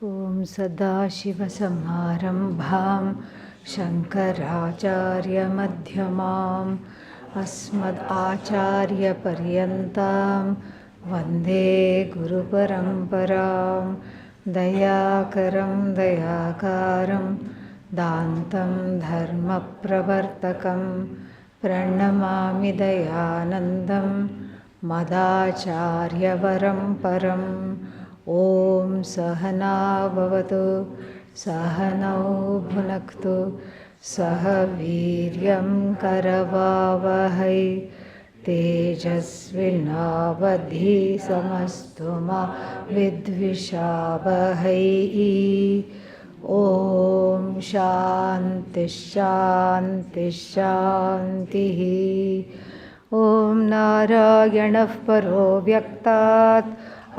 ॐ सदाशिवसमारम्भां शङ्कराचार्यमध्यमाम् अस्मदाचार्यपर्यन्तां वन्दे गुरुपरम्परां दयाकरं दयाकारं दान्तं धर्मप्रवर्तकं प्रणमामि दयानन्दं मदाचार्यवरं परम् ॐ सहना भवतु सहनौ भुनक्तु सह वीर्यं करवावहै तेजस्विनावधीतमस्तु मा विद्विषावहै। ॐ शान्ति शान्ति शान्तिः। ॐ नारायणः परो व्यक्तात्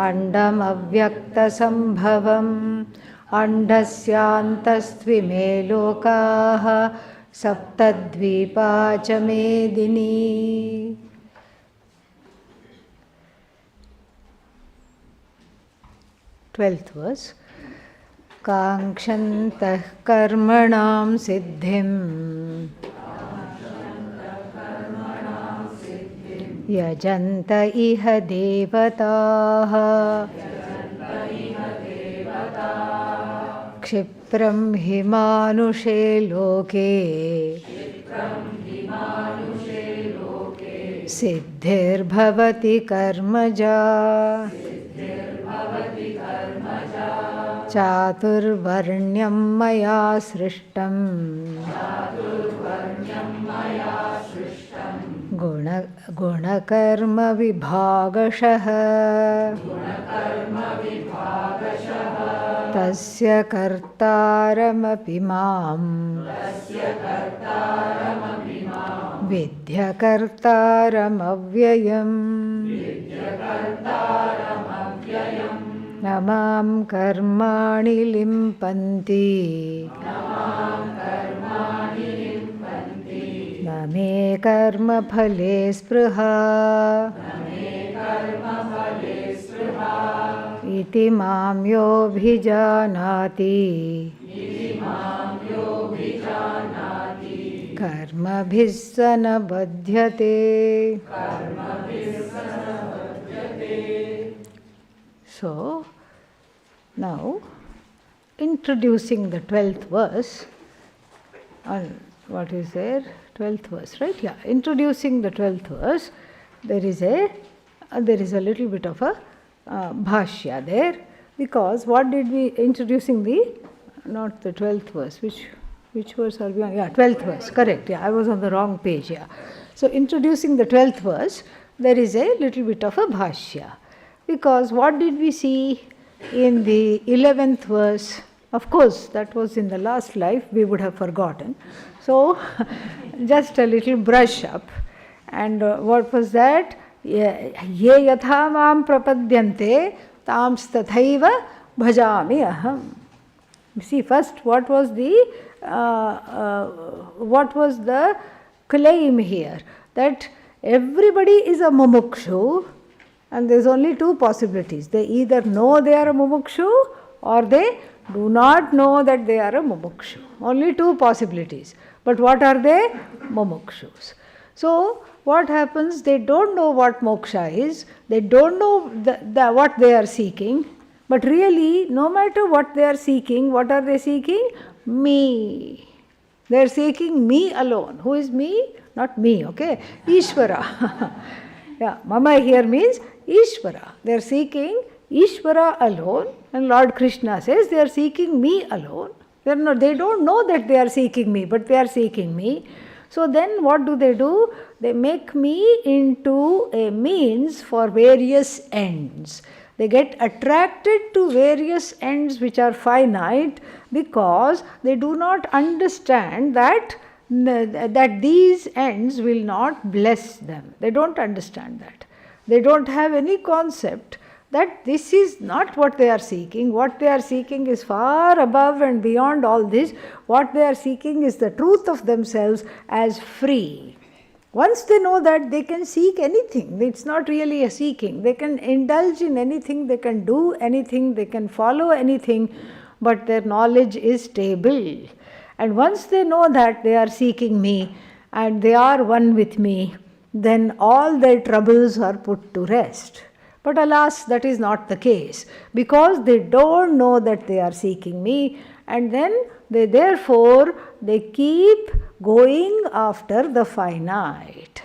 अण्डमव्यक्तसम्भवम् अण्डस्यान्तस्त्विमे लोकाः सप्तद्वीपा च मेदिनी। 12th verse. काङ्क्षन्तः कर्मणां सिद्धिं यजन्त इह देवताः क्षिप्रं हि मानुषे लोके सिद्धिर्भवति कर्मजा चातुर्वर्ण्यं मया सृष्टं गुणकर्मविभागशः तस्य कर्तारमपि मां विद्यकर्तारमव्ययम्। न मां कर्माणि लिम्पन्ति न मे कर्मफले स्पृहा इति मां योऽभिजानाति कर्मभिः स न बध्यते। So, now introducing the 12th verse, what is there? 12th verse, right? Yeah, introducing the 12th verse, there is a little bit of a bhashya there, because what did we introducing not the 12th verse, which verse are we on? Yeah, 12th verse, correct. Yeah, I was on the wrong page. Yeah, so introducing the 12th verse, there is a little bit of a bhashya. Because what did we see in the 11th verse? Of course, that was in the last life, we would have forgotten. So, just a little brush up. And what was that? Ye yatha mam prapadyante tams tathaiva bhajami aham. See, first, what was the claim here? That everybody is a mumukshu. And there is only two possibilities. They either know they are a mumukshu or they do not know that they are a mumukshu. Only two possibilities. But what are they? Mumukshus. So what happens? They don't know what moksha is. They don't know what they are seeking. But really, no matter what they are seeking, what are they seeking? Me. They are seeking me alone. Who is me? Not me, okay? Ishvara. Yeah, mama here means Ishvara. They are seeking Ishvara alone, and Lord Krishna says they are seeking me alone. They don't know that they are seeking me, but they are seeking me. So then what do? They make me into a means for various ends. They get attracted to various ends which are finite because they do not understand that these ends will not bless them. They don't understand that. They don't have any concept that this is not what they are seeking. What they are seeking is far above and beyond all this. What they are seeking is the truth of themselves as free. Once they know that, they can seek anything. It's not really a seeking. They can indulge in anything, they can do anything, they can follow anything, but their knowledge is stable. And once they know that they are seeking me and they are one with me, then all their troubles are put to rest. But alas, that is not the case, because they don't know that they are seeking me, and then therefore they keep going after the finite.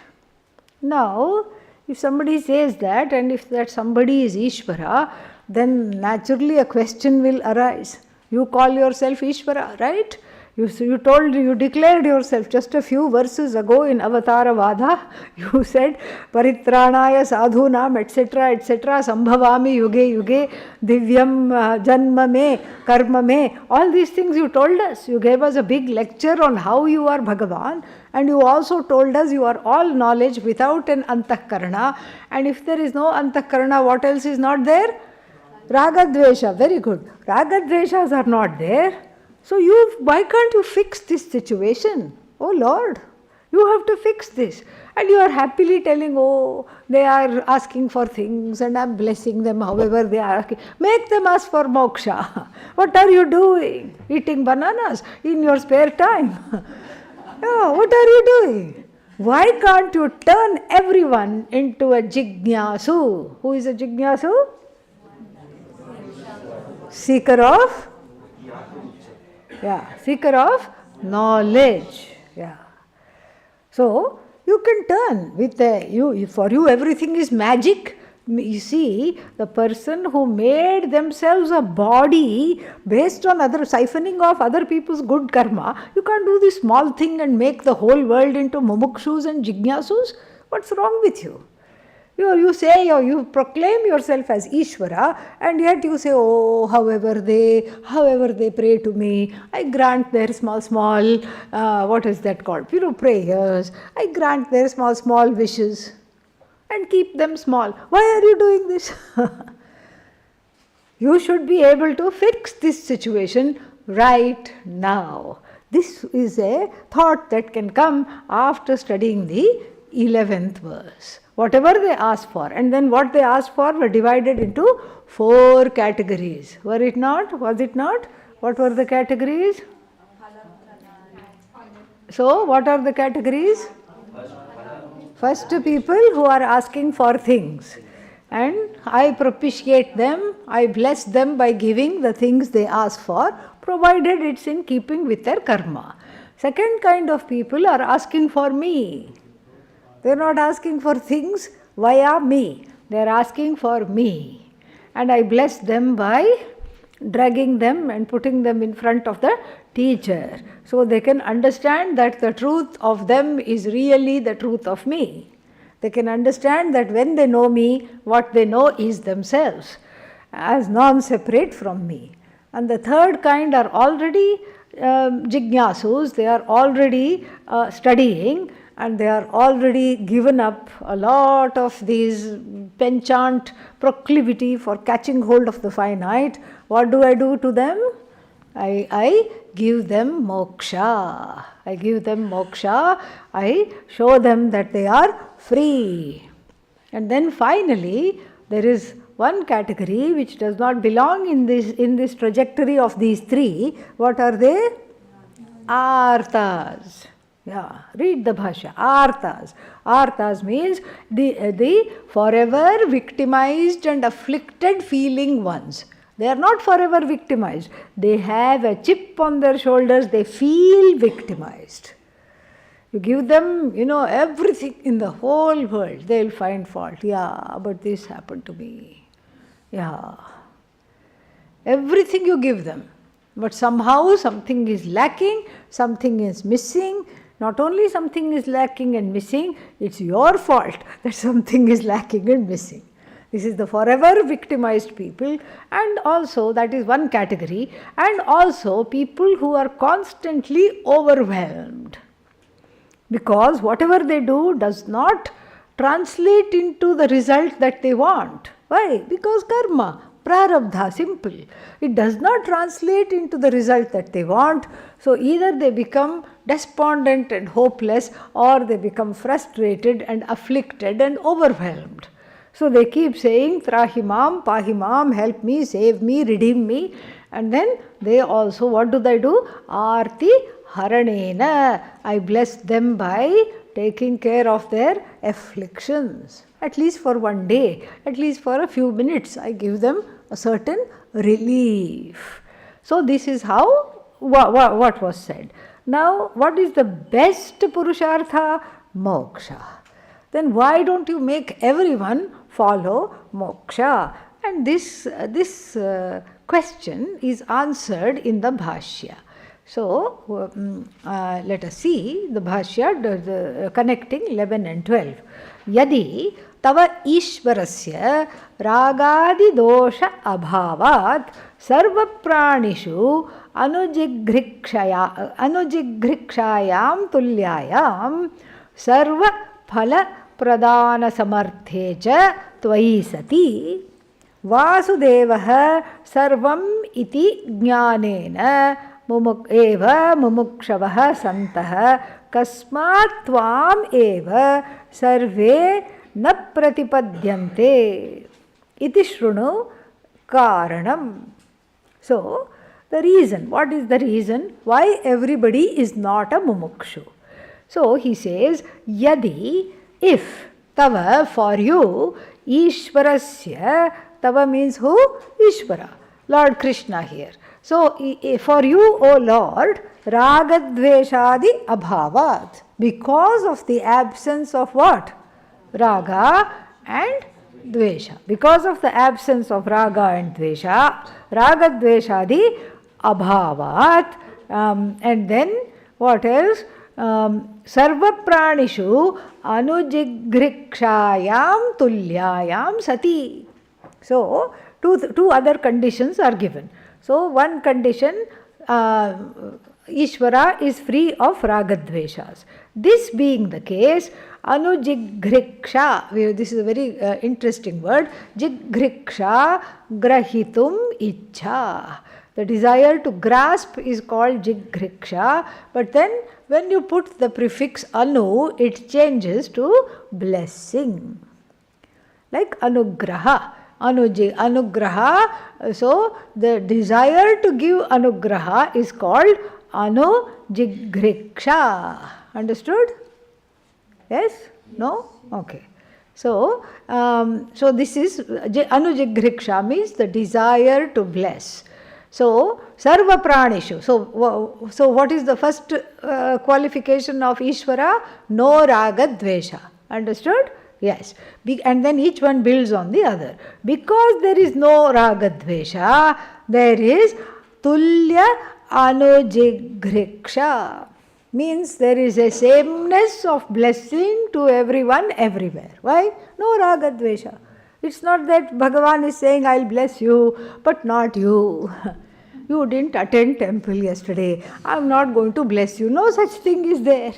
Now, if somebody says that, and if that somebody is Ishvara, then naturally a question will arise. You call yourself Ishvara, right? You declared yourself just a few verses ago in Avatara Vada. You said, Paritranaya sadhunam, etc., etc., sambhavami yuge yuge, divyam janma me, karma me. All these things you told us. You gave us a big lecture on how you are Bhagavan, and you also told us you are all knowledge without an antahkarana. And if there is no antahkarana, what else is not there? Ragadvesha. Very good. Ragadveshas are not there. So why can't you fix this situation? Oh Lord, you have to fix this. And you are happily telling, oh, they are asking for things and I am blessing them however they are asking. Make them ask for moksha. What are you doing? Eating bananas in your spare time? Yeah, what are you doing? Why can't you turn everyone into a jignasu? Who is a jignasu? Seeker of? Yeah, seeker of knowledge. Yeah. So you can turn with for you everything is magic. You see, the person who made themselves a body based on siphoning off other people's good karma, you can't do this small thing and make the whole world into mumukshus and jignasus. What's wrong with you? You say, or you proclaim yourself as Ishvara, and yet you say, oh, however they pray to me, I grant their small, what is that called? Prayers. I grant their small wishes and keep them small. Why are you doing this? You should be able to fix this situation right now. This is a thought that can come after studying the 11th verse. Whatever they asked for, and then what they asked for were divided into 4 categories. Were it not? Was it not? What were the categories? So, what are the categories? First, people who are asking for things. And I propitiate them, I bless them by giving the things they ask for, provided it's in keeping with their karma. Second kind of people are asking for me. They are not asking for things via me. They are asking for me. And I bless them by dragging them and putting them in front of the teacher. So they can understand that the truth of them is really the truth of me. They can understand that when they know me, what they know is themselves, as non-separate from me. And the third kind are already jignasus. They are already studying, and they are already given up a lot of these penchant proclivity for catching hold of the finite. What do I do to them? I give them moksha. I give them moksha. I show them that they are free. And then finally, there is one category which does not belong in this trajectory of these 3. What are they? Arthas. Yeah, read the Bhashya. Arthas. Arthas means the forever victimized and afflicted feeling ones. They are not forever victimized. They have a chip on their shoulders. They feel victimized. You give them, everything in the whole world. They will find fault. Yeah, but this happened to me. Yeah. Everything you give them. But somehow something is lacking, something is missing. Not only something is lacking and missing, it's your fault that something is lacking and missing. This is the forever victimized people, and also that is one category, and also people who are constantly overwhelmed. Because whatever they do does not translate into the result that they want. Why? Because karma, prarabdha, simple. It does not translate into the result that they want. So either they become despondent and hopeless, or they become frustrated and afflicted and overwhelmed. So they keep saying, Trahimam, Pahimam, help me, save me, redeem me. And then they also, what do? Arti Haranena. I bless them by taking care of their afflictions. At least for one day, at least for a few minutes, I give them a certain relief. So this is how what was said. Now, what is the best Purushartha? Moksha. Then why don't you make everyone follow moksha? And this question is answered in the Bhashya. So, let us see the Bhashya connecting 11 and 12. Yadi tava ishvarasya ragadi dosha abhavat sarva pranishu anujigrikshayam tulyayam sarva phala pradana samarthe cha tvai sati vasudevah sarvam iti jnanena eva mumukshavaha santah kasmat tvam eva sarve na pratipadyante iti shrunu karanam. So, the reason, what is the reason why everybody is not a mumukshu? So, he says, yadi, if, tava, for you, ishvarasya, tava means who? Ishvara, Lord Krishna here. So, for you, O Lord, ragadveshadi abhavat, because of the absence of what? Raga and dvesha. Because of the absence of raga and dvesha, ragadveshadi abhavat, and then what else? Sarva pranishu anujigrikshayam tulyayam sati. So, two other conditions are given. So, one condition, Ishvara is free of ragadveshas. This being the case, anujighriksha, this is a very interesting word, jighriksha grahitum ichha. The desire to grasp is called jighriksha, but then when you put the prefix anu, it changes to blessing. Like anugraha. Anugraha, so the desire to give anugraha is called anujighriksha. Understood? Yes? No? Okay. So, so this is anujighriksha means the desire to bless. So, sarva pranishu. So what is the first qualification of Ishvara? No raga dvesha. Understood? Yes. And then each one builds on the other. Because there is no raga dvesha, there is tulya anujighriksha. Means there is a sameness of blessing to everyone everywhere. Why? No raga dvesha. It's not that Bhagavan is saying, I'll bless you, but not you. You didn't attend temple yesterday. I'm not going to bless you. No such thing is there.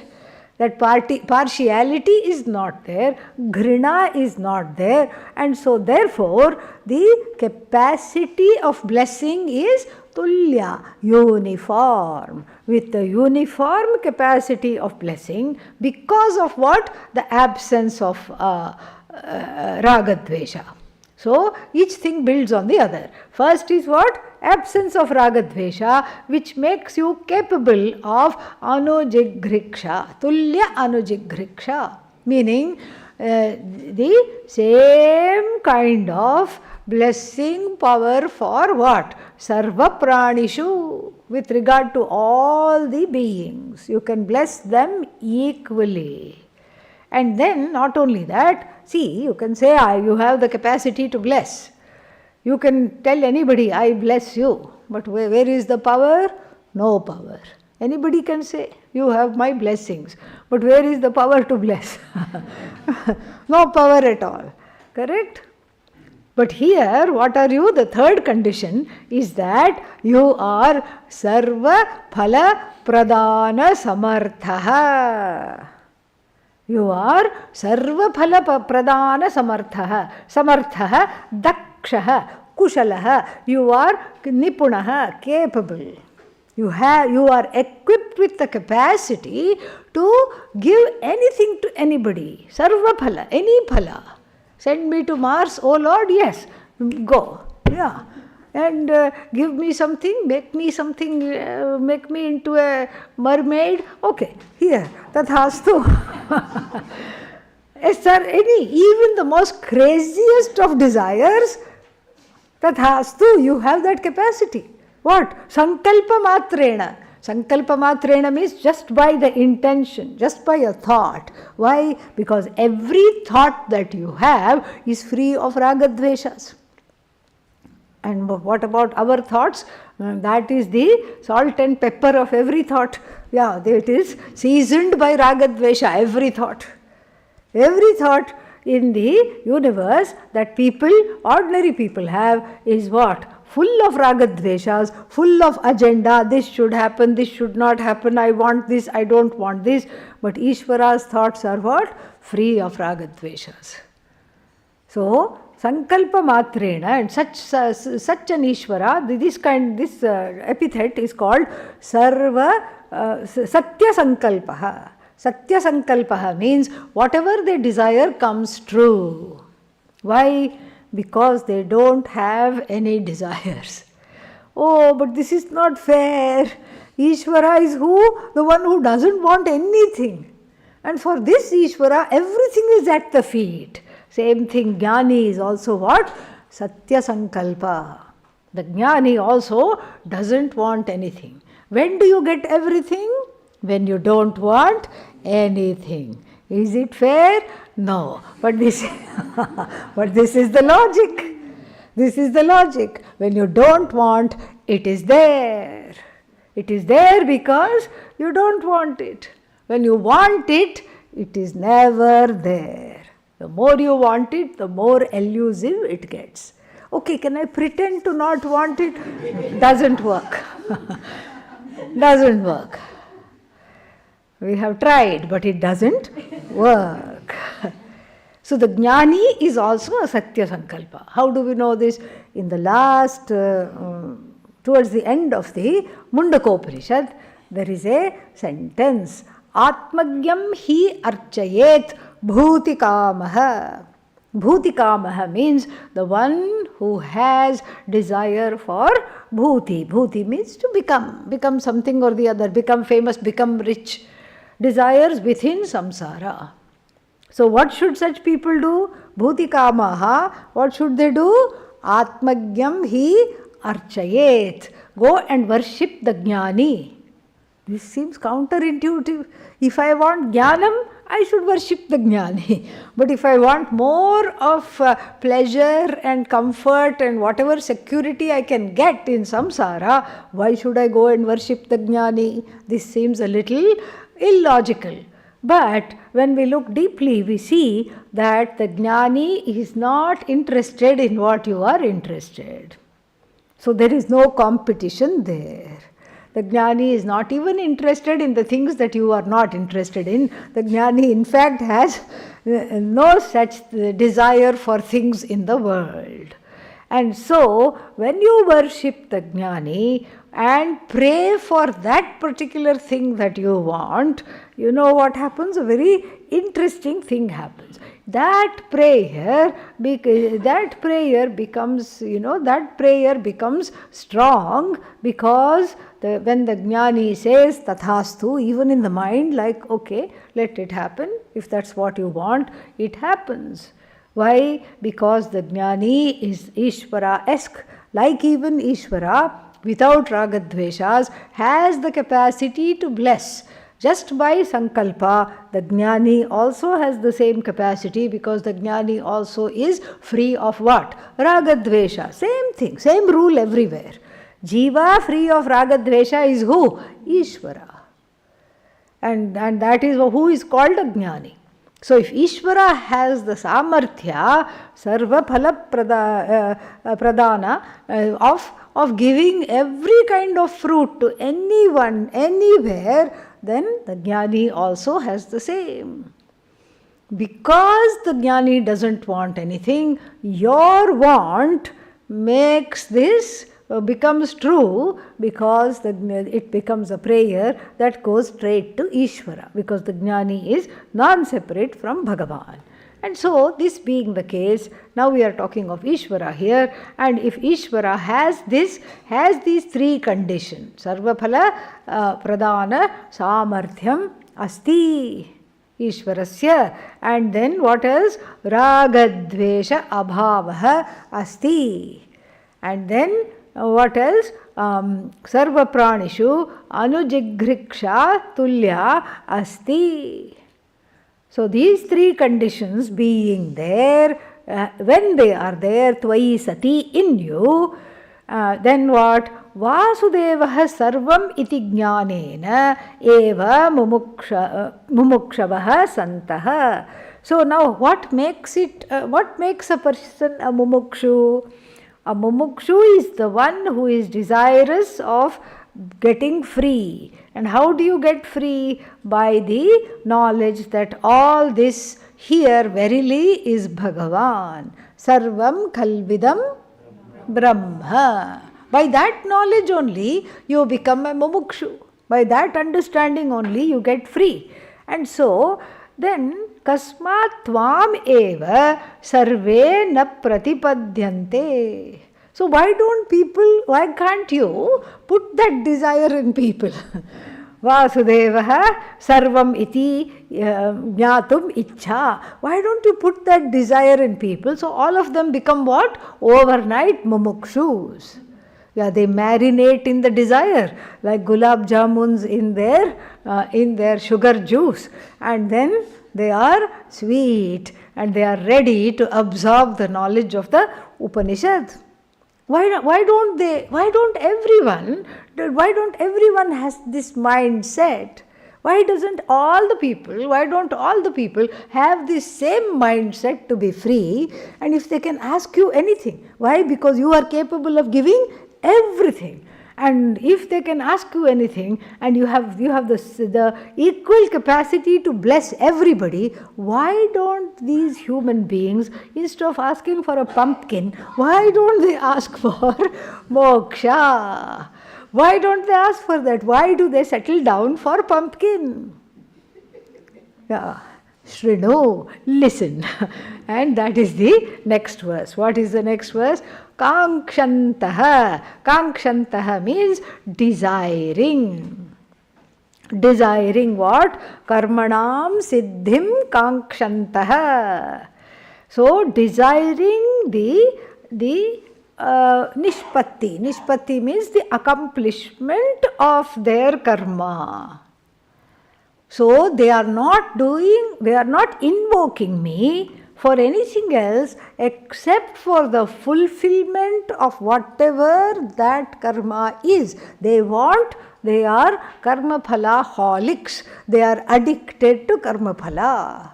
That partiality is not there. Ghrina is not there. And so therefore, the capacity of blessing is tulya, uniform. With the uniform capacity of blessing, because of what? The absence of ragadvesha. So, each thing builds on the other. First is what? Absence of ragadvesha, which makes you capable of anujighriksha, tulya anujighriksha, meaning the same kind of blessing power for what? Sarva pranishu, with regard to all the beings. You can bless them equally. And then not only that, see, you can say, you have the capacity to bless. You can tell anybody, I bless you. But where is the power? No power. Anybody can say, you have my blessings. But where is the power to bless? No power at all. Correct? But here, what are you? The third condition is that you are sarva phala pradana samarthaha. You are sarva phala pradana samarthaha. Samarthaha, dakshaha, kushalaha. You are nipunaha, capable. You are equipped with the capacity to give anything to anybody. Sarva phala, any phala. Send me to Mars, oh Lord, yes, go. Yeah. And give me something, make me something, make me into a mermaid. Okay, here, tathastu. Yes, sir, even the most craziest of desires, tathastu, you have that capacity. What? Sankalpa matrena. Sankalpa matrena means just by the intention, just by a thought. Why? Because every thought that you have is free of ragadveshas. And what about our thoughts? That is the salt and pepper of every thought. Yeah, it is seasoned by ragadvesha, every thought. Every thought in the universe that ordinary people have is what? Full of ragadveshas, full of agenda, this should happen, this should not happen, I want this, I don't want this. But Ishvara's thoughts are what? Free of ragadveshas. So, Sankalpa Matrena, and such an Ishvara, this epithet is called Sarva Satya Sankalpaha. Satya Sankalpaha means whatever they desire comes true. Why? Because they don't have any desires. Oh, but this is not fair. Ishvara is who? The one who doesn't want anything. And for this Ishvara, everything is at the feet. Same thing, Jnani is also what? Satya Sankalpa. The Jnani also doesn't want anything. When do you get everything? When you don't want anything. Is it fair? No. But this is the logic. This is the logic. When you don't want, it is there. It is there because you don't want it. When you want it, it is never there. The more you want it, the more elusive it gets. Okay, can I pretend to not want it? Doesn't work. Doesn't work. We have tried, but it doesn't work. So the Jnani is also a Satya Sankalpa. How do we know this? In the last, towards the end of the Mundakopanishad, there is a sentence. Atmagyam hi archayet bhutikamaha. Bhutikamaha means the one who has desire for bhuti. Bhuti means to become something or the other, become famous, become rich. Desires within samsara. So what should such people do? Bhutikamaha, what should they do? Atmagyam hi archayet. Go and worship the Jnani. This seems counterintuitive. If I want Jnanam, I should worship the Jnani. But if I want more of pleasure and comfort and whatever security I can get in samsara, why should I go and worship the Jnani? This seems a little illogical. But when we look deeply, we see that the Jnani is not interested in what you are interested. So there is no competition there. The Jnani is not even interested in the things that you are not interested in. The Jnani, in fact, has no such desire for things in the world. And so, when you worship the Jnani and pray for that particular thing that you want, you know what happens? A very interesting thing happens. That prayer becomes strong because when the Jnani says tathastu, even in the mind, like, okay, let it happen. If that's what you want, it happens. Why? Because the Jnani is Ishvara-esque. Like even Ishvara, without ragadveshas, has the capacity to bless. Just by sankalpa, the Jnani also has the same capacity because the Jnani also is free of what? Ragadvesha. Same thing, same rule everywhere. Jiva free of ragadvesha is who? Ishvara. And that is who is called a Jnani. So if Ishvara has the samarthya, sarva phala pradana, of giving every kind of fruit to anyone, anywhere, then the Jnani also has the same. Because the Jnani doesn't want anything, your want makes this becomes true because it becomes a prayer that goes straight to Ishvara, because the Jnani is non-separate from Bhagavan. And so, this being the case, now we are talking of Ishvara here, and if Ishvara has these three conditions, Sarvaphala Pradana Samarthyam Asti Ishvarasya, and then what else? Ragadvesha Abhavaha Asti, and then what else? Sarva Pranishu Anujigriksha Tulya Asti. So these three conditions being there, when they are there, Tvai Sati in you, then what? Vasudevah sarvam iti jnanena eva mumukshavaha santaha. So now what makes a person a mumukshu? A mumukshu is the one who is desirous of getting free. And how do you get free? By the knowledge that all this here verily is Bhagavan. Sarvam Khalvidam Brahma. By that knowledge only you become a mumukshu. By that understanding only you get free. And so then Kasmat Tvam Eva Sarve Na Pratipadyante. So why can't you put that desire in people? Vasudevaha sarvam iti jnatum ichha. Why don't you put that desire in people? So all of them become what? Overnight mumukshus. Yeah, they marinate in the desire, like gulab jamuns in their sugar juice, and then they are sweet and they are ready to absorb the knowledge of the Upanishad. Why don't everyone has this mindset? Why don't all the people have this same mindset to be free? And if they can ask you anything, why? Because you are capable of giving everything. And if they can ask you anything, and you have the equal capacity to bless everybody, why don't these human beings, instead of asking for a pumpkin, why don't they ask for moksha? Why don't they ask for that? Why do they settle down for pumpkin? Yeah. Shrinu, listen. And that is the next verse. What is the next verse? Kankshantaha. Kankshantaha means desiring. Desiring what? Karmanam siddhim kankshantaha. So desiring the nishpatti. Nishpatti means the accomplishment of their karma. So they are not invoking me for anything else except for the fulfillment of whatever that karma is. They are karma phala holics. They are addicted to karma phala.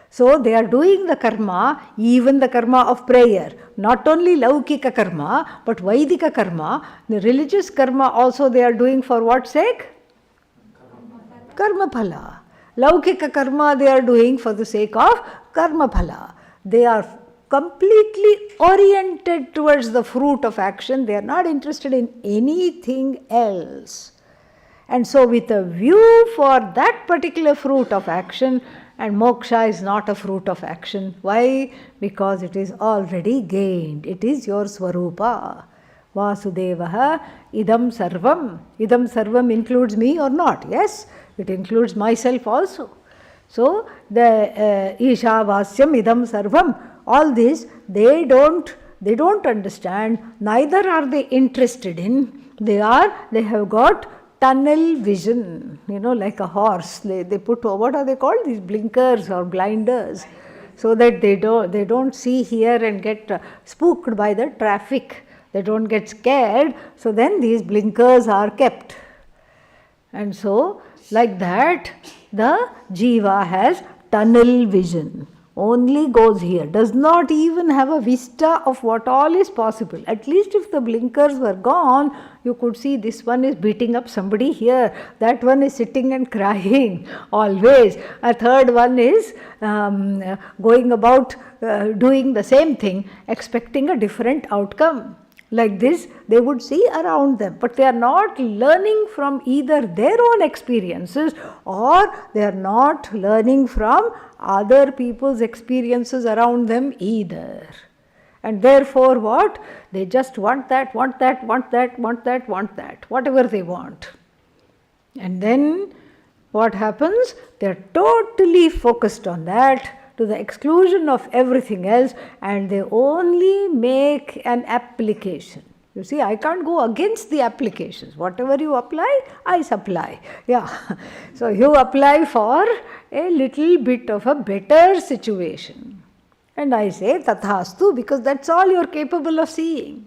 So they are doing the karma, even the karma of prayer. Not only laukika karma, but vaidika karma. The religious karma also they are doing for what sake? Karma phala. Laukika karma they are doing for the sake of karma phala. They are completely oriented towards the fruit of action. They are not interested in anything else. And so with a view for that particular fruit of action, and moksha is not a fruit of action. Why? Because it is already gained. It is your swarupa. Vasudevaha idam sarvam. Idam sarvam includes me or not? Yes, it includes myself also. So the Isha Vasyam idam sarvam, all this they don't understand, neither are they interested in. They have got tunnel vision, like a horse. They put, what are they called? These blinkers or blinders, so that they don't see here and get spooked by the traffic. They don't get scared. So then these blinkers are kept. And so like that, the jiva has tunnel vision. Only goes here, does not even have a vista of what all is possible. At least if the blinkers were gone, you could see this one is beating up somebody here, that one is sitting and crying always, a third one is going about doing the same thing, expecting a different outcome. like this they would see around them, but they are not learning from either their own experiences or they are not learning from other people's experiences around them either. And therefore what? They just want that, whatever they want. And then what happens? They are totally focused on that to the exclusion of everything else, and they only make an application. You see, I can't go against the applications. Whatever you apply, I supply. Yeah. So you apply for a little bit of a better situation. And I say tathastu because that's all you're capable of seeing.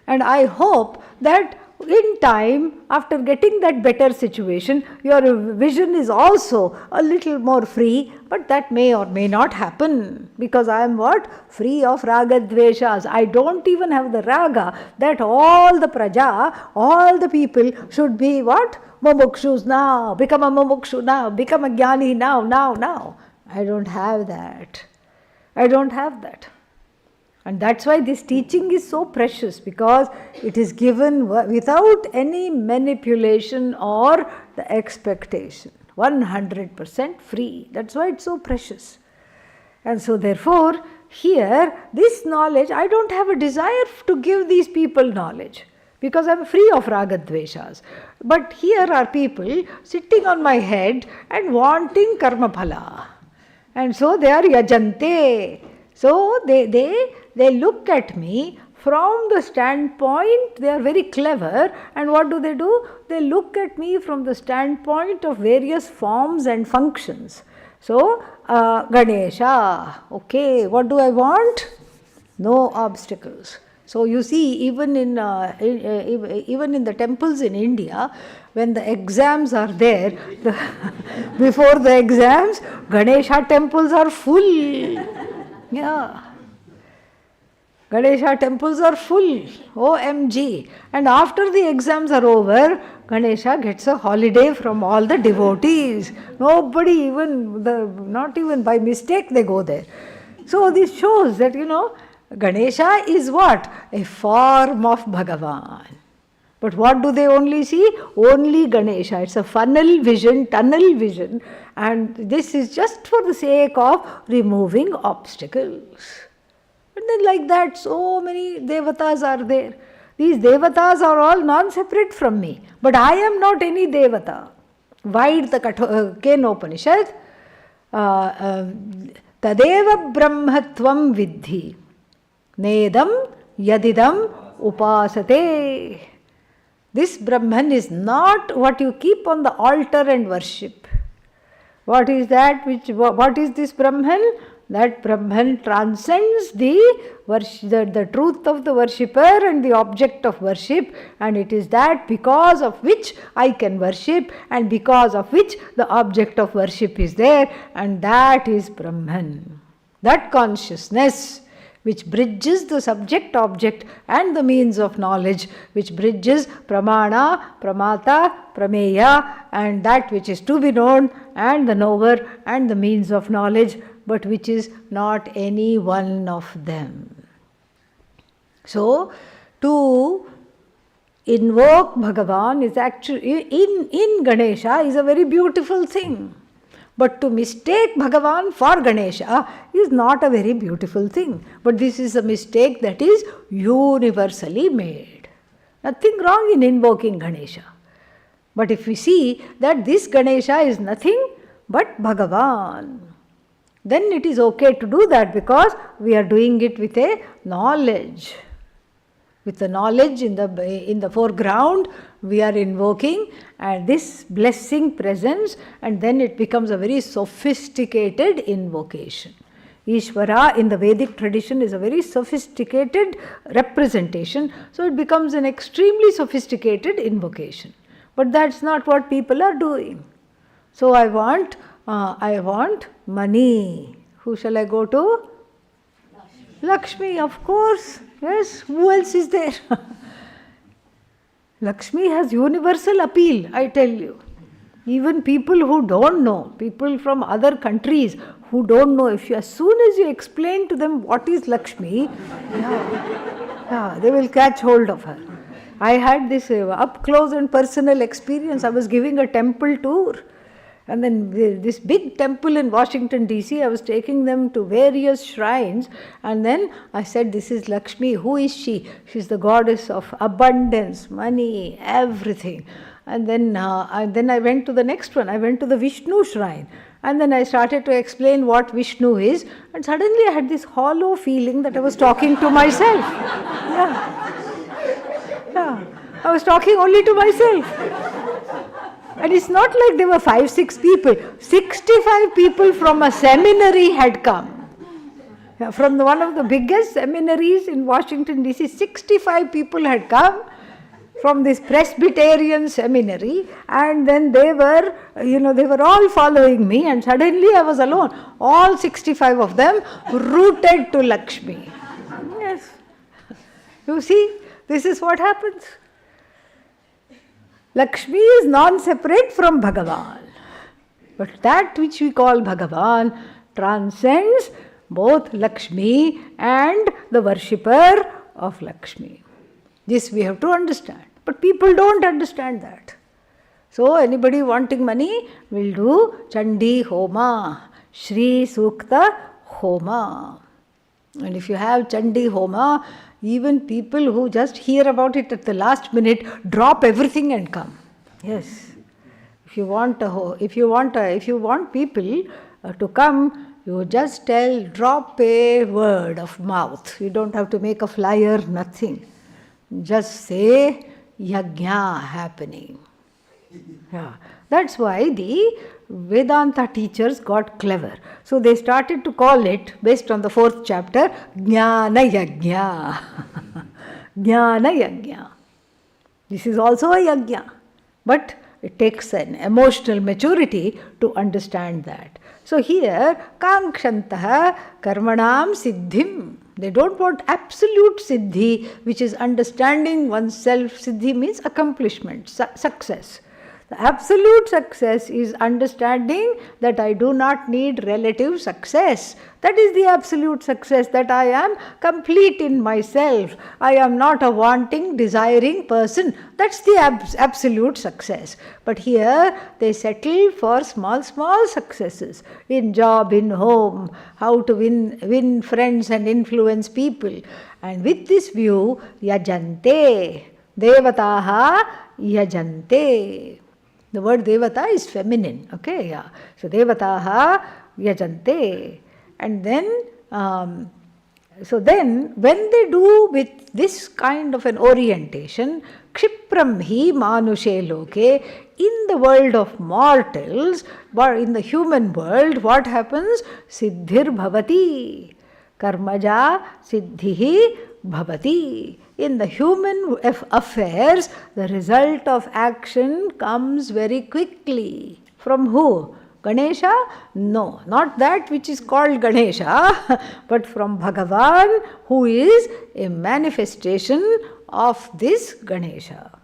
And I hope that in time, after getting that better situation, your vision is also a little more free, but that may or may not happen because I am what? Free of raga dveshas. I don't even have the raga that all the praja, all the people should be what? Mumukshus now, become a mumukshu now, become a jnani now. I don't have that. I don't have that. And that's why this teaching is so precious, because it is given without any manipulation or the expectation. 100% free. That's why it's so precious. And so therefore, here, this knowledge, I don't have a desire to give these people knowledge, because I'm free of raga dveshas. But here are people sitting on my head and wanting karma phala. And so they are yajante. So they look at me from the standpoint, they are very clever, and what do? They look at me from the standpoint of various forms and functions. So, Ganesha, okay, what do I want? No obstacles. So you see, even in the temples in India, when the exams are there, before the exams, Ganesha temples are full. Yeah. Ganesha temples are full. OMG. And after the exams are over, Ganesha gets a holiday from all the devotees. Nobody not even by mistake they go there. So this shows that, Ganesha is what? A form of Bhagavan. But what do they only see? Only Ganesha. It's a tunnel vision, and this is just for the sake of removing obstacles. And then like that, so many devatas are there. These devatas are all non-separate from me, but I am not any devata. Wide the Kenopanishad, Tadeva Brahmatvam Vidhi, Nedam Yadidam Upasate. This Brahman is not what you keep on the altar and worship. What is that? What is this Brahman? That Brahman transcends the truth of the worshipper and the object of worship, and it is that because of which I can worship and because of which the object of worship is there, and that is Brahman. That consciousness which bridges the subject, object and the means of knowledge, which bridges pramana, pramata, prameya, and that which is to be known and the knower and the means of knowledge, but which is not any one of them. So, to invoke Bhagavan is actually, in Ganesha is a very beautiful thing. But to mistake Bhagavan for Ganesha is not a very beautiful thing. But this is a mistake that is universally made. Nothing wrong in invoking Ganesha. But if we see that this Ganesha is nothing but Bhagavan, then it is okay to do that because we are doing it with a knowledge. With the knowledge in the foreground, we are invoking and this blessing presence, and then it becomes a very sophisticated invocation. Ishvara in the Vedic tradition is a very sophisticated representation, so it becomes an extremely sophisticated invocation. But that's not what people are doing. So I want money. Who shall I go to? Lakshmi, of course. Yes, who else is there? Lakshmi has universal appeal, I tell you. Even people who don't know, people from other countries who don't know, as soon as you explain to them what is Lakshmi, Yeah, they will catch hold of her. I had this up close and personal experience. I was giving a temple tour. And then this big temple in Washington, D.C., I was taking them to various shrines. And then I said, this is Lakshmi. Who is she? She's the goddess of abundance, money, everything. And then I went to the next one. I went to the Vishnu shrine. And then I started to explain what Vishnu is. And suddenly I had this hollow feeling that I was talking to myself. Yeah. I was talking only to myself. And it's not like there were 5-6 people. 65 people from a seminary had come. From one of the biggest seminaries in Washington, D.C., 65 people had come from this Presbyterian seminary, and then they were all following me, and suddenly I was alone. All 65 of them rooted to Lakshmi. Yes. You see, this is what happens. Lakshmi is non-separate from Bhagavan. But that which we call Bhagavan transcends both Lakshmi and the worshipper of Lakshmi. This we have to understand. But people don't understand that. So anybody wanting money will do Chandi Homa, Shri Sukta Homa. And if you have Chandi Homa, even people who just hear about it at the last minute drop everything and come. Yes. If you want people to come, you just drop a word of mouth. You don't have to make a flyer, nothing. Just say yajna happening. Yeah. That's why the Vedanta teachers got clever. So they started to call it, based on the 4th chapter, Jnana Yajna. Jnana Yajna. This is also a yajna. But it takes an emotional maturity to understand that. So here, Kankshantah Karmanam Siddhim. They don't want absolute siddhi, which is understanding oneself. Siddhi means accomplishment, success. The absolute success is understanding that I do not need relative success. That is the absolute success, that I am complete in myself. I am not a wanting, desiring person. That's the absolute success. But here they settle for small successes in job, in home, how to win friends and influence people. And with this view, yajante, devataha yajante. The word devata is feminine, okay, yeah. So devataha yajante. And then, when they do with this kind of an orientation, kshipram hi manushe loke, in the world of mortals, but in the human world, what happens? Siddhir bhavati. Karmaja siddhihi bhavati. In the human affairs, the result of action comes very quickly. From who? Ganesha? No, not that which is called Ganesha, but from Bhagavan, who is a manifestation of this Ganesha.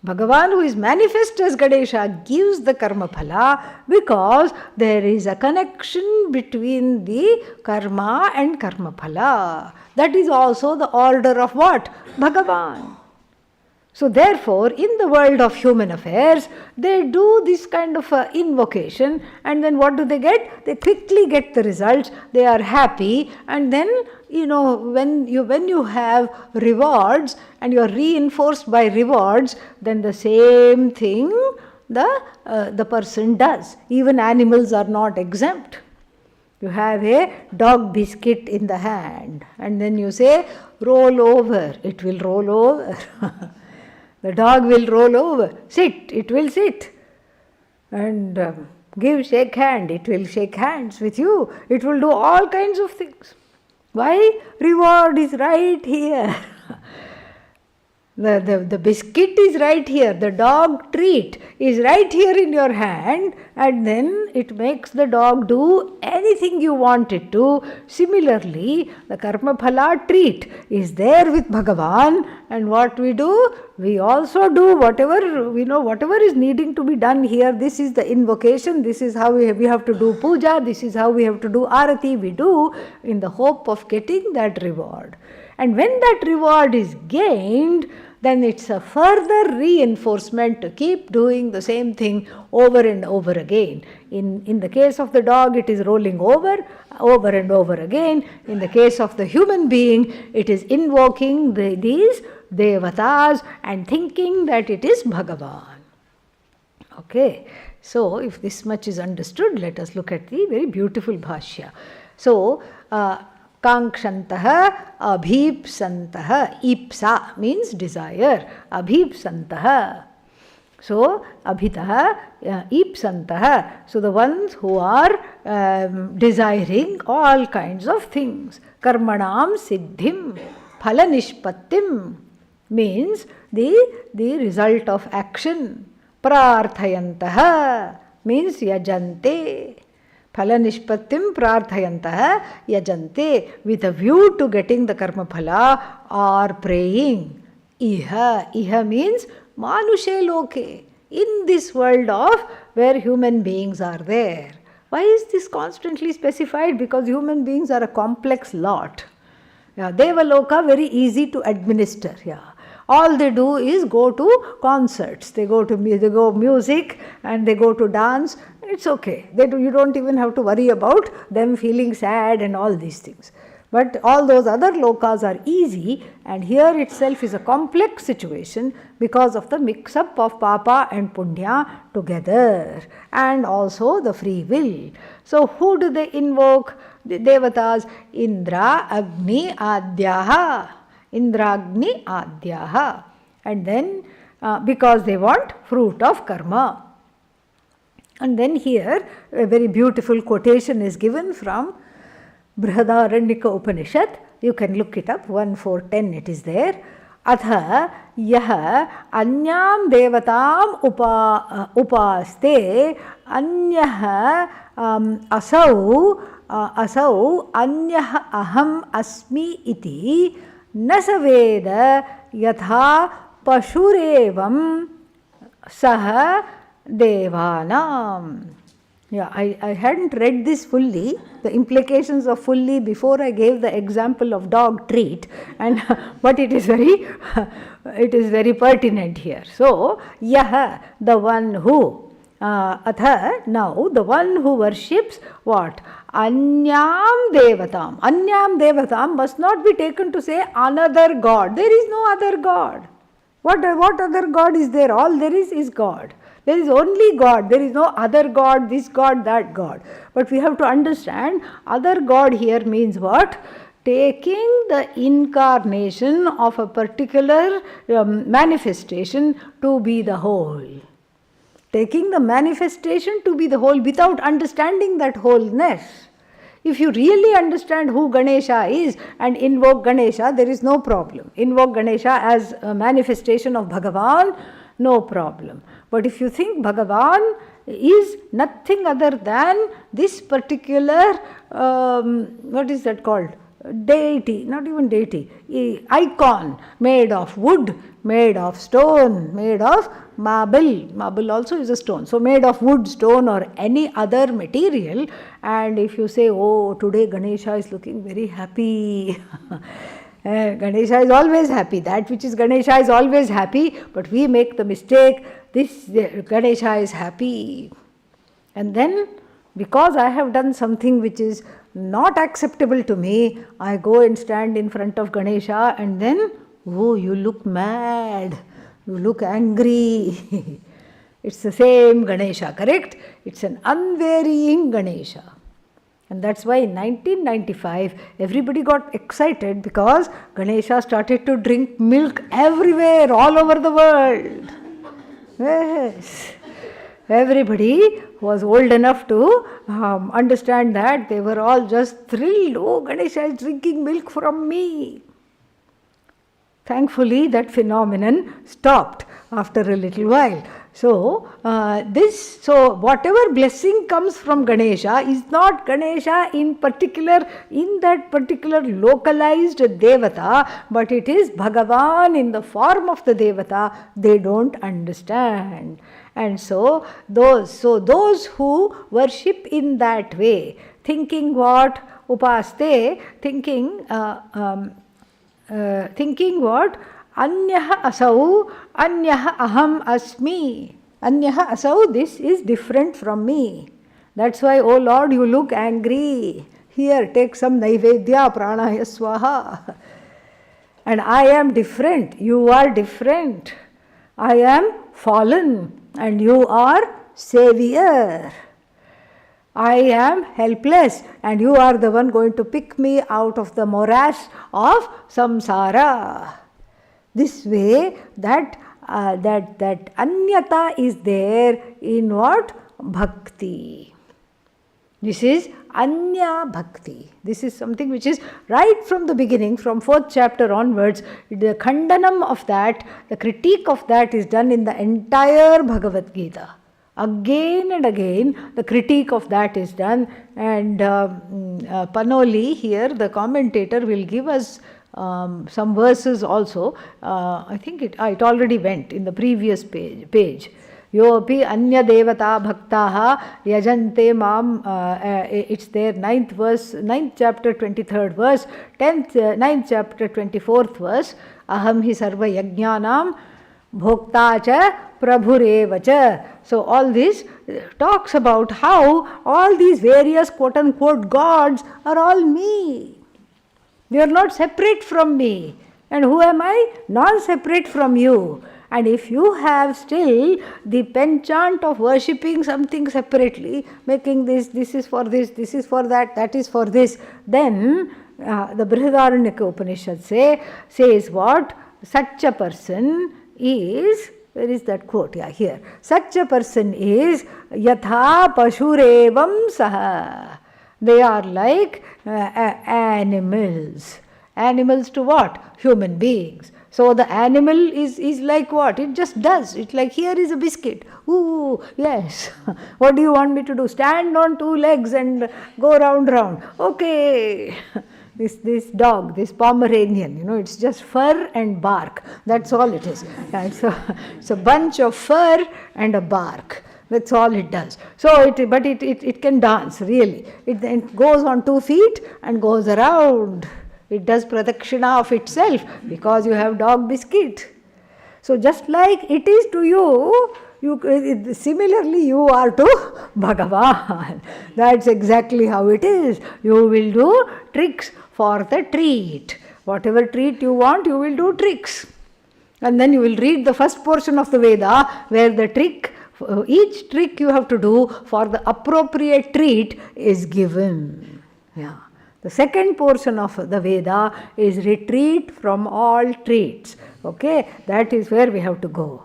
Bhagavan, who is manifest as Ganesha, gives the karma phala because there is a connection between the karma and karma phala. That is also the order of what? Bhagavan. So therefore, in the world of human affairs, they do this kind of invocation, and then what do they get? They quickly get the results, they are happy, and then, when you have rewards and you are reinforced by rewards, then the same thing the person does. Even animals are not exempt. You have a dog biscuit in the hand, and then you say, roll over, it will roll over. The dog will roll over. Sit, it will sit. And shake hand, it will shake hands with you. It will do all kinds of things. Why? Reward is right here. The biscuit is right here, the dog treat is right here in your hand, and then it makes the dog do anything you want it to. Similarly, the karma phala treat is there with Bhagavan, and what we do? We also do whatever is needing to be done here. This is the invocation, this is how we have to do puja, this is how we have to do arati, we do in the hope of getting that reward. And when that reward is gained, then it's a further reinforcement to keep doing the same thing over and over again. In the case of the dog, it is rolling over and over again. In the case of the human being, it is invoking these devatas and thinking that it is Bhagavan. Okay, so if this much is understood, let us look at the very beautiful Bhashya. So, Kankshantah, Abhipsantah, Ipsa means desire, Abhipsantah. So, Abhitah, Ipsantah, so the ones who are desiring all kinds of things. Karmanam Siddhim, Phalanishpattim means the result of action. Prarthayantah means yajante. Phalanishpattim prarthayantah yajante, with a view to getting the karma phala or praying. Iha means manushe loke, in this world of where human beings are there. Why is this constantly specified? Because human beings are a complex lot. Devaloka very easy to administer. All they do is go to concerts, they go music and they go to dance. It's okay. You don't even have to worry about them feeling sad and all these things. But all those other lokas are easy, and here itself is a complex situation because of the mix-up of papa and punya together, and also the free will. So who do they invoke? The devatas, Indra, Agni, Adyaha. Indra, Agni, Adyaha. And then because they want fruit of karma. And then here a very beautiful quotation is given from Brihadaranyaka Upanishad. You can look it up, 1.4.10 it is there. Atha yaha anyam devatam upaste anyah asau anyah aham asmi iti nasaveda yatha pashurevam saha devanam. I hadn't read this fully, the implications of fully, before I gave the example of dog treat, and but it is very pertinent here. So, yaha, the one who, atha, now the one who worships what? Anyam devatam. Anyam devatam must not be taken to say another god. There is no other god. What other god is there? All there is God. There is only God. There is no other God, this God, that God. But we have to understand, other God here means what? Taking the incarnation of a particular manifestation to be the whole. Taking the manifestation to be the whole without understanding that wholeness. If you really understand who Ganesha is and invoke Ganesha, there is no problem. Invoke Ganesha as a manifestation of Bhagavan, no problem. But if you think Bhagavan is nothing other than this particular, what is that called? Deity, not even deity, icon made of wood, made of stone, made of marble. Marble also is a stone. So made of wood, stone or any other material. And if you say, oh, today Ganesha is looking very happy. Ganesha is always happy. That which is Ganesha is always happy. But we make the mistake, this Ganesha is happy. And then because I have done something which is not acceptable to me, I go and stand in front of Ganesha and then, oh, you look mad, you look angry. It's the same Ganesha, correct? It's an unvarying Ganesha. And that's why in 1995, everybody got excited because Ganesha started to drink milk everywhere, all over the world. Yes. Everybody was old enough to understand that. They were all just thrilled. Oh, Ganesha is drinking milk from me. Thankfully, that phenomenon stopped after a little while. So, whatever blessing comes from Ganesha is not Ganesha in that particular localized Devata, but it is Bhagavan in the form of the Devata. They don't understand. And so those who worship in that way, thinking what? Upaste, thinking thinking what? Anyaha asau, anyaha aham asmi. Anyaha asau, this is different from me. That's why, oh Lord, you look angry. Here, take some naivedya, pranaya swaha. And I am different, you are different. I am fallen and you are savior. I am helpless and you are the one going to pick me out of the morass of samsara. This way, that anyata is there in what? Bhakti. This is Anya Bhakti. This is something which is right from the beginning, from 4th chapter onwards. The khandanam of that, the critique of that is done in the entire Bhagavad Gita. Again and again, the critique of that is done. And Panoli here, the commentator, will give us some verses also. I think it already went in the previous page. Yopi anya devata bhaktaha yajante mam, it's there, 9th verse, 9th chapter 23rd verse, 9th chapter 24th verse, aham hi sarva yajnanam bhokta cha prabhureva cha. So all this talks about how all these various quote unquote gods are all me. They are not separate from me. And who am I? Not separate from you. And if you have still the penchant of worshipping something separately, making this is for this is for that, that is for this, then the Brihadaranyaka Upanishad says what? Such a person is, where is that quote? Yeah, here. Such a person is yatha pashurevam saha. They are like animals. Animals to what? Human beings. So the animal is like what? It just does. It's like, here is a biscuit. Ooh, yes. What do you want me to do? Stand on 2 legs and go round. Okay. This dog, this Pomeranian, it's just fur and bark. That's all it is. It's a bunch of fur and a bark. That's all it does. So it can dance, really. It goes on 2 feet and goes around. It does pradakshina of itself because you have dog biscuit. So just like it is to you, similarly you are to Bhagavan. That's exactly how it is. You will do tricks for the treat. Whatever treat you want, you will do tricks. And then you will read the first portion of the Veda where the trick, each trick you have to do for the appropriate treat is given. Yeah. The second portion of the Veda is retreat from all treats. Okay, that is where we have to go.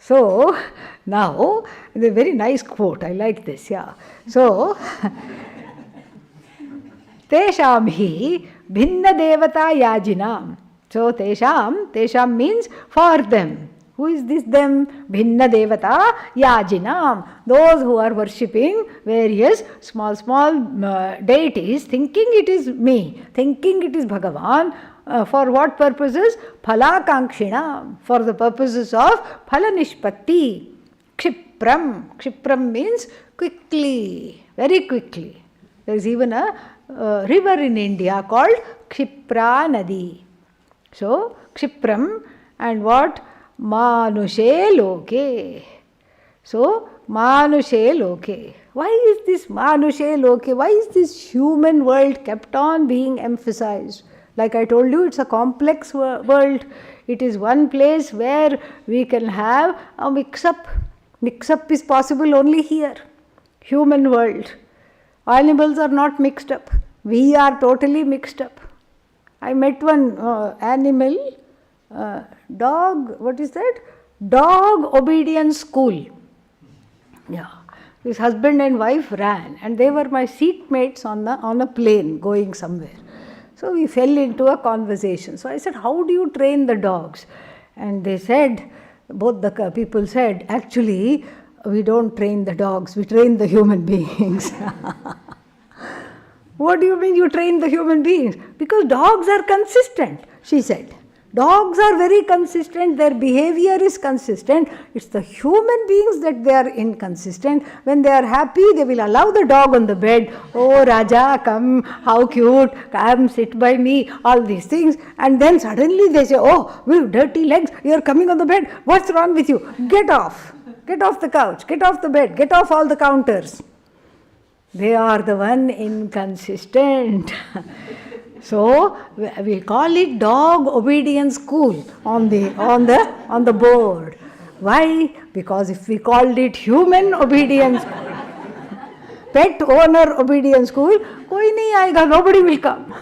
So, now, the very nice quote, I like this, yeah. So, Tesham hi bhinna devata yajinam. So, Tesham means for them. Who is this them? Bhinna devata yajinam. Those who are worshipping various small deities, thinking it is me, thinking it is Bhagavan. For what purposes? Phalakankshina. For the purposes of phalanishpatti. Kshipram. Kshipram means quickly, very quickly. There is even a river in India called Kshipra Nadi. So, Kshipram and what? Manushe loke. So, Manushe loke. Why is this Manushe loke? Why is this human world kept on being emphasized? Like I told you, it's a complex world. It is one place where we can have a mix-up. Mix-up is possible only here. Human world. Animals are not mixed up. We are totally mixed up. I met one animal, dog, what is that? Dog obedience school. Yeah. His husband and wife ran and they were my seatmates on a plane going somewhere. So we fell into a conversation. So I said, how do you train the dogs? And they said, both the people said, actually, we don't train the dogs, we train the human beings. What do you mean you train the human beings? Because dogs are consistent, she said. Dogs are very consistent, their behavior is consistent. It's the human beings that they are inconsistent. When they are happy, they will allow the dog on the bed. Oh, Raja, come, how cute, come, sit by me, all these things. And then suddenly they say, oh, with dirty legs, you are coming on the bed. What's wrong with you? Get off. Get off the couch, get off the bed, get off all the counters. They are the one inconsistent. So we call it dog obedience school on the board. Why? Because if we called it human obedience school, pet owner obedience school, koi nahi aayega, nobody will come.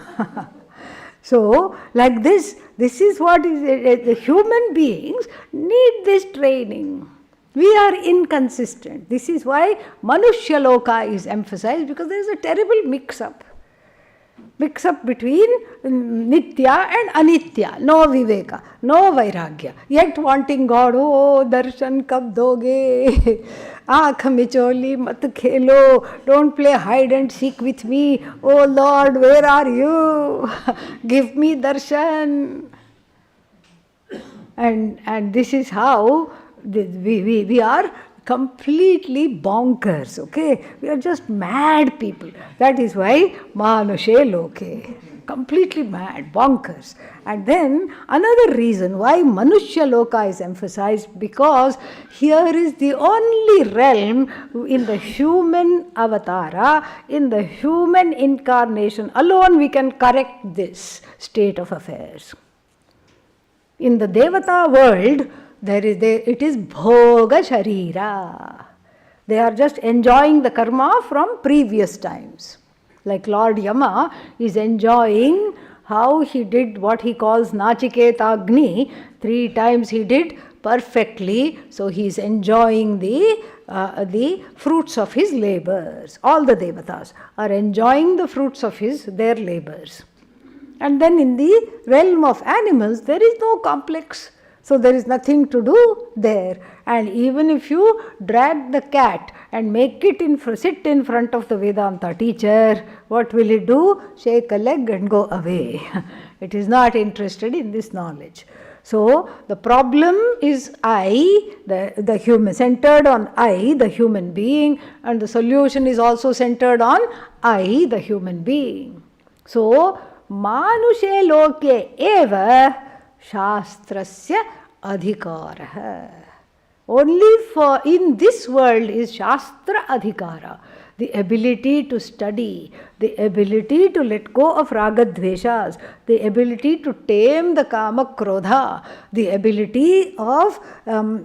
So like this is what is the human beings need this training. We are inconsistent. This is why Manushya Loka is emphasized, because there is a terrible mix-up between Nitya and Anitya. No Viveka, no Vairagya. Yet wanting God, oh, darshan kab doge? Aankh micholi mat khelo. Don't play hide and seek with me. Oh Lord, where are you? Give me darshan. And this is how we are completely bonkers, okay? We are just mad people. That is why Manushe Loke. Completely mad, bonkers. And then another reason why Manushya Loka is emphasized, because here is the only realm in the human avatara, in the human incarnation alone we can correct this state of affairs. In the Devata world, it is bhoga sharira. They are just enjoying the karma from previous times. Like Lord Yama is enjoying how he did what he calls Nachiketa Agni. 3 times he did perfectly. So he is enjoying the fruits of his labors. All the devatas are enjoying the fruits of their labors. And then in the realm of animals, there is no complex. So there is nothing to do there. And even if you drag the cat and make it sit in front of the Vedanta teacher, what will it do? Shake a leg and go away. It is not interested in this knowledge. So the problem is I, the human, centered on I, the human being, and the solution is also centered on I, the human being. So Manushe Loke eva Shastrasya adhikara. Only for in this world is Shastra adhikara. The ability to study, the ability to let go of ragadveshas, the ability to tame the kama krodha, the ability of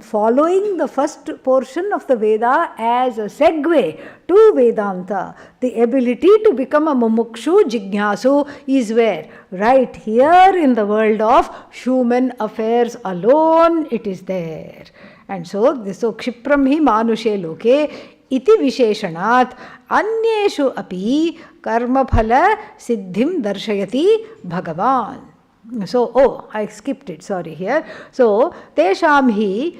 following the first portion of the Veda as a segue to Vedanta, the ability to become a mumukshu jignasu is where? Right here in the world of human affairs alone it is there. And so Kshipram hi manushe loke iti visheshanat anyeshu api karma phala siddhim darshayati bhagavan. So, I skipped it, sorry here. So, tesham hi,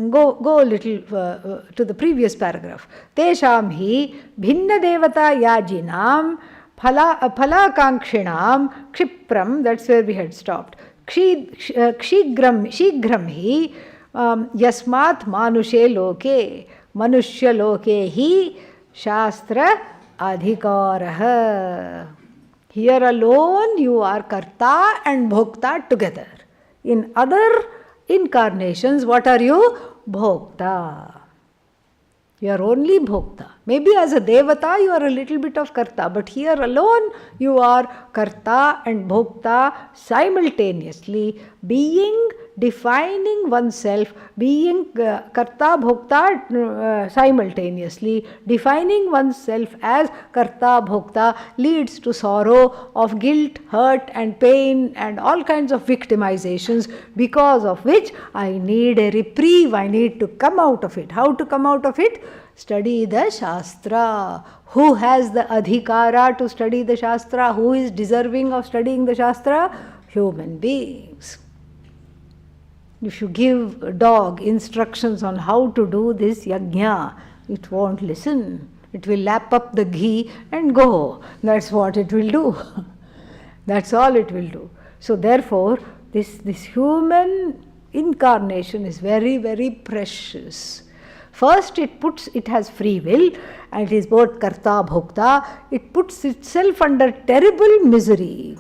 go a little to the previous paragraph. Tesham hi bhinna devata yajinam phalakangshinam kshipram, that's where we had stopped. Shigram hi yasmat manushe loke. Manushya loke hi shastra adhikaraha. Here alone you are karta and bhokta together. In other incarnations, what are you? Bhokta. You are only bhokta. Maybe as a devata you are a little bit of karta, but here alone you are karta and bhokta simultaneously, being, defining oneself, being karta bhokta simultaneously, defining oneself as karta bhokta leads to sorrow of guilt, hurt and pain and all kinds of victimizations, because of which I need a reprieve, I need to come out of it. How to come out of it? Study the Shastra. Who has the adhikara to study the Shastra? Who is deserving of studying the Shastra? Human beings. If you give a dog instructions on how to do this yajna, it won't listen. It will lap up the ghee and go. That's what it will do. That's all it will do. So therefore, this human incarnation is very, very precious. First, it has free will, and it is both karta, bhokta. It puts itself under terrible misery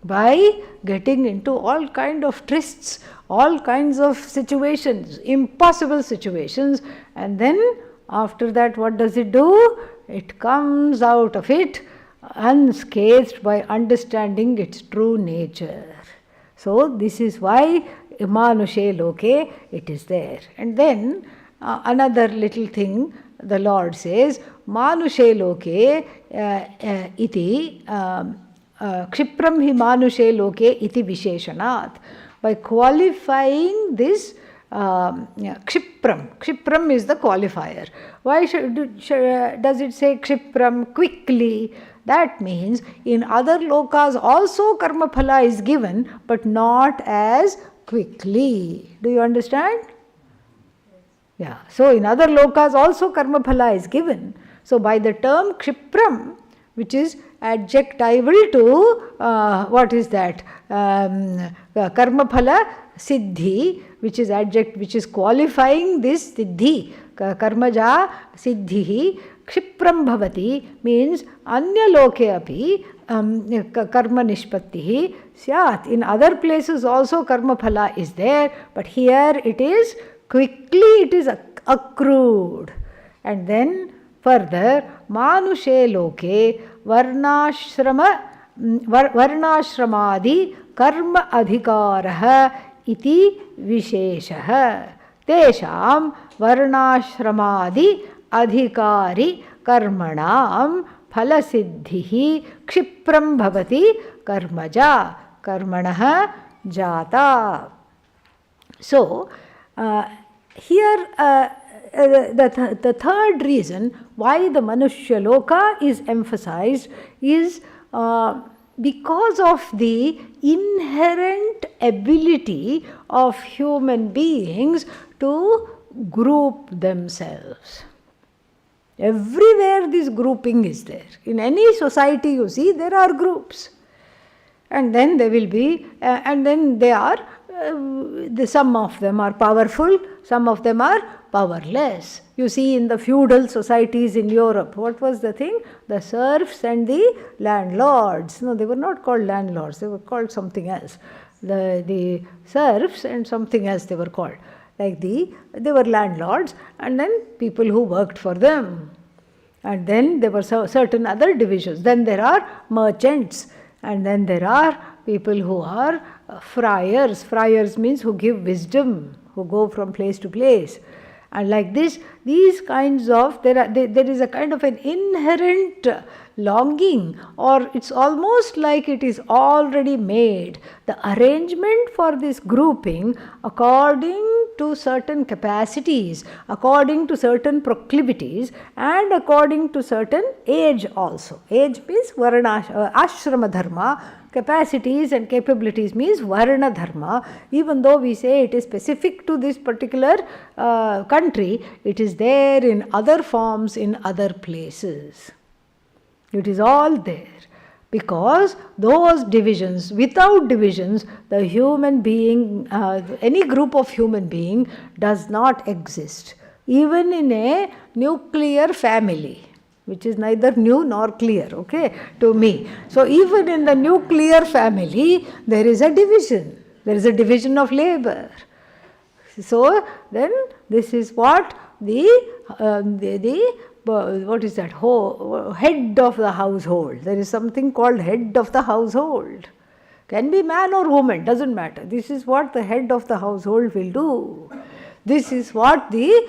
by getting into all kind of trysts, all kinds of situations, impossible situations, and then after that, what does it do? It comes out of it unscathed by understanding its true nature. So this is why manushe loke it is there. And then another little thing the Lord says, manushe loke iti kshipram hi manushe loke iti visheshanat. By qualifying this kshipram is the qualifier. Why does it say kshipram, quickly? That means in other lokas also karma phala is given, but not as quickly. Do you understand? Yeah. So in other lokas also karma phala is given. So by the term kshipram, which is adjectival to what is that? Karma phala siddhi, which is which is qualifying this siddhi. Karmaja siddhi kshipram bhavati means anya loke api karma nishpattihi syat. In other places also karma phala is there, but here it is quickly, it is accrued. And then further, manushe loke varnashramadi karma adhikarah iti visheshah. Tesham varnashramadi adhikari karmanam phalasiddhihi kshipram bhavati karmaja karmanah jata. So here the third reason why the Manushya Loka is emphasized is because of the inherent ability of human beings to group themselves. Everywhere this grouping is there. In any society you see, there are groups. And then there will be, and then they are, some of them are powerful, some of them are powerless. You see in the feudal societies in Europe, what was the thing? The serfs and the landlords. No, they were not called landlords, they were called something else. The serfs and something else they were called. Like they were landlords, and then people who worked for them. And then there were certain other divisions. Then there are merchants, and then there are people who are friars. Friars means who give wisdom, who go from place to place. And like this, these kinds of, there is a kind of an inherent longing, or it's almost like it is already made. The arrangement for this grouping according to certain capacities, according to certain proclivities, and according to certain age also. Age means ashrama dharma. Capacities and capabilities means varna dharma. Even though we say it is specific to this particular country, it is there in other forms in other places. It is all there. Because those divisions, without divisions, the human being, any group of human being does not exist. Even in a nuclear family, which is neither new nor clear, okay, to me. So even in the nuclear family, there is a division. There is a division of labor. So then this is what what is that? Head of the household. There is something called head of the household. Can be man or woman, doesn't matter. This is what the head of the household will do. This is what the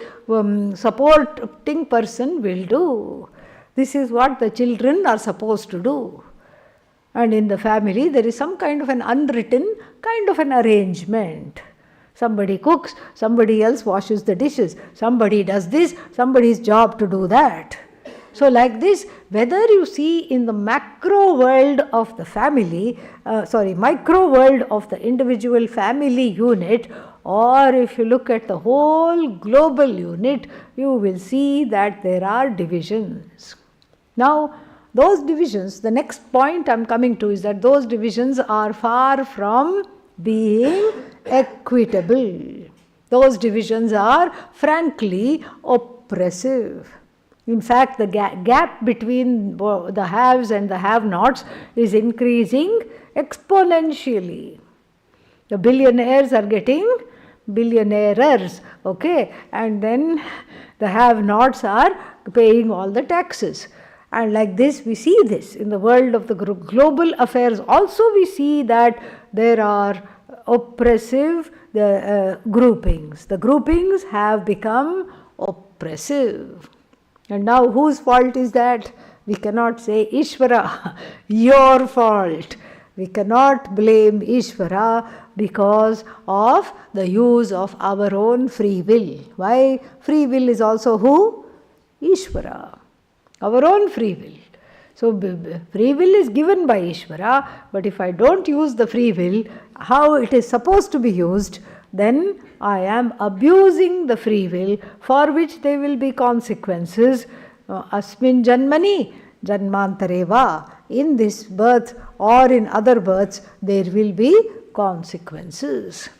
supporting person will do. This is what the children are supposed to do. And in the family, there is some kind of an unwritten kind of an arrangement. Somebody cooks, somebody else washes the dishes, somebody does this, somebody's job to do that. So like this, whether you see in the macro world of the family, micro world of the individual family unit, or if you look at the whole global unit, you will see that there are divisions. Now, those divisions, the next point I am coming to is that those divisions are far from being equitable. Those divisions are frankly oppressive. In fact, the gap between the haves and the have-nots is increasing exponentially. The billionaires are getting billionaires, okay, and then the have-nots are paying all the taxes. And like this, we see this in the world of the global affairs. Also, we see that there are oppressive groupings. The groupings have become oppressive. And now, whose fault is that? We cannot say, Ishvara, your fault. We cannot blame Ishvara because of the use of our own free will. Why? Free will is also who? Ishvara. Our own free will. So, free will is given by Ishvara, but if I don't use the free will, how it is supposed to be used, then I am abusing the free will, for which there will be consequences. Asmin janmani janmantareva. In this birth or in other births, there will be consequences.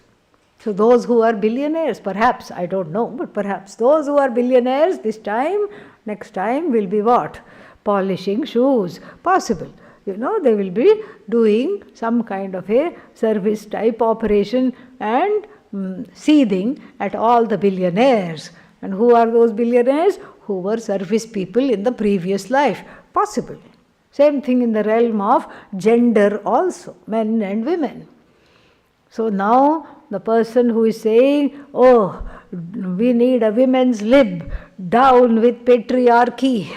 So those who are billionaires, perhaps, I don't know, but perhaps those who are billionaires this time, next time will be what? Polishing shoes. Possible. They will be doing some kind of a service type operation and seething at all the billionaires. And who are those billionaires? Who were service people in the previous life. Possible. Same thing in the realm of gender also, men and women. So now the person who is saying, oh, we need a women's lib, down with patriarchy,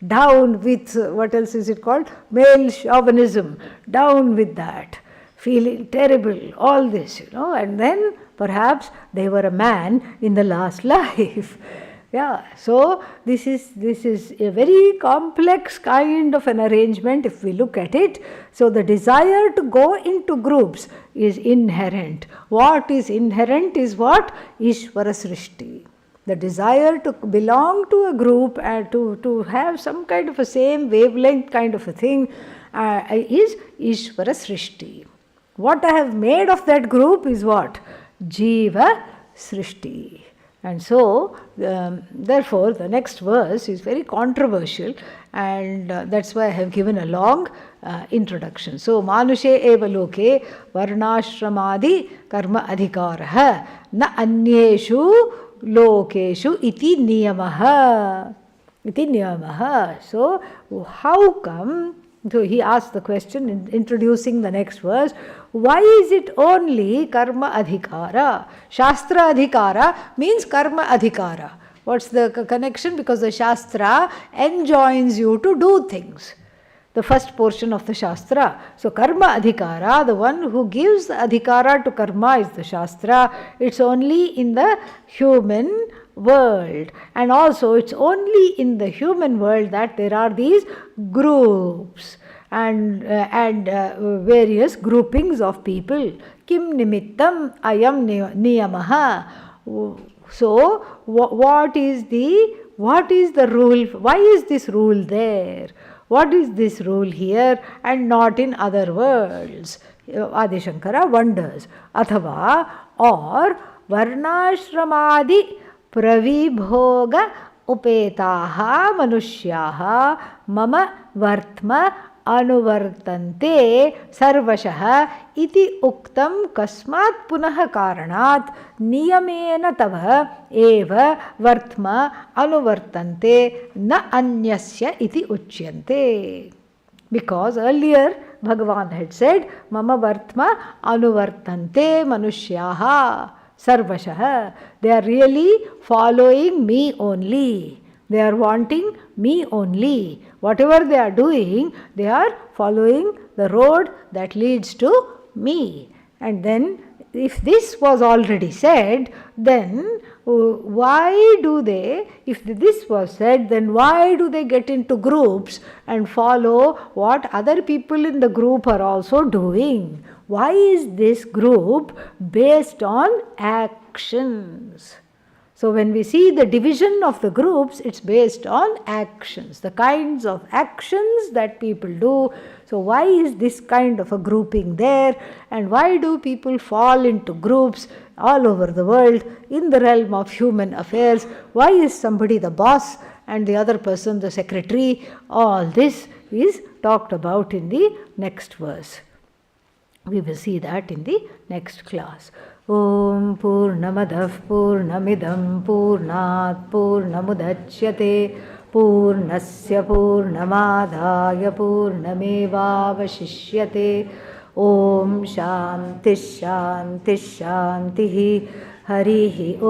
down with, what else is it called? Male chauvinism, down with that, feeling terrible, all this, and then perhaps they were a man in the last life. Yeah, so this is a very complex kind of an arrangement if we look at it. So the desire to go into groups is inherent. What is inherent is what? Ishvara Srishti. The desire to belong to a group and to have some kind of a same wavelength kind of a thing is Ishvara Srishti. What I have made of that group is what? Jiva Srishti. And so, therefore, the next verse is very controversial, and that's why I have given a long introduction. So, Manushe eva loke varnashramadi karma adhikaraha na anyeshu lokeshu iti niyamaha. So, how come? So he asked the question in introducing the next verse, why is it only karma adhikara? Shastra adhikara means karma adhikara. What's the connection? Because the Shastra enjoins you to do things. The first portion of the Shastra. So karma adhikara, the one who gives the adhikara to karma is the Shastra. It's only in the human world, and also it's only in the human world that there are these groups and various groupings of people. Kim nimittam ayam niyamaha. So what is the rule? Why is this rule there? What is this rule here and not in other worlds? Adi Shankara wonders. Athava or varnashramadi pravibhoga upetaha manushyaha mama vartma anuvartante sarvashah iti uktam kasmat punah karanat niyamena tava eva vartma anuvartante na anyasya iti uchyante. Because earlier Bhagavan had said mama vartma anuvartante manushyaha sarvashah. They are really following me only. They are wanting me only. Whatever they are doing, they are following the road that leads to me. And then, if this was already said, then why do they, if this was said, then why do they get into groups and follow what other people in the group are also doing? Why is this group based on actions? So when we see the division of the groups, it's based on actions, the kinds of actions that people do. So why is this kind of a grouping there, and why do people fall into groups all over the world in the realm of human affairs? Why is somebody the boss and the other person the secretary? All this is talked about in the next verse. We will see that in the next class. Om Purnamadav Purnamidam Purnat Purnamudachyate Purnasya Purnamadhaya Purnamevavashishyate. Om Shanti Shanti Shanti Harihi Om.